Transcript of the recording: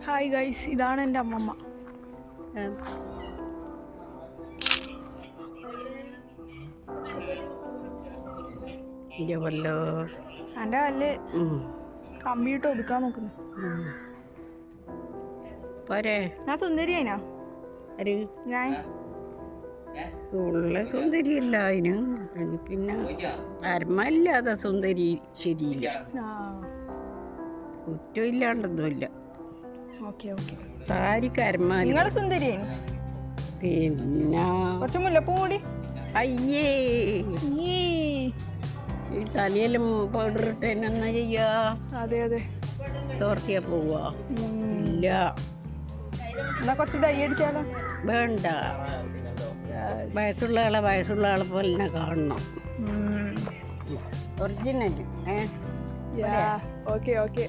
Hi guys, ഇതാണ് എൻ്റെ അമ്മമ്മ. എൻ്റെ വല്ല് കമ്പിയിട്ട് ഒതുക്കാൻ നോക്കുന്നു. ഞാൻ സുന്ദരിയാനാ? ഞാൻ ഉള്ള സുന്ദരിയല്ല അതിന്, പിന്നെ അരമല്ലാതെ സുന്ദരി ശരിയില്ല, കുറ്റമില്ലാണ്ടൊന്നുമില്ല. സാരിക്ക് അരമ. നിങ്ങള് സുന്ദരിയാണ്. പിന്നെ കുറച്ച് മുല്ലപ്പൂ കൂടി. അയ്യേ, ഈ തലയിലും പൗഡർ ഇട്ട് എന്നാ ചെയ്യാ? അതെ അതെ, തോർത്തിയാ പോവാ? ഇല്ല. എന്നാ കുറച്ച് ഡൈ അടിച്ചാലോ? വേണ്ട, വയസ്സുള്ള ആളെ പോലെ തന്നെ കാണണം. ഒറിജിനൽ. ഓക്കെ.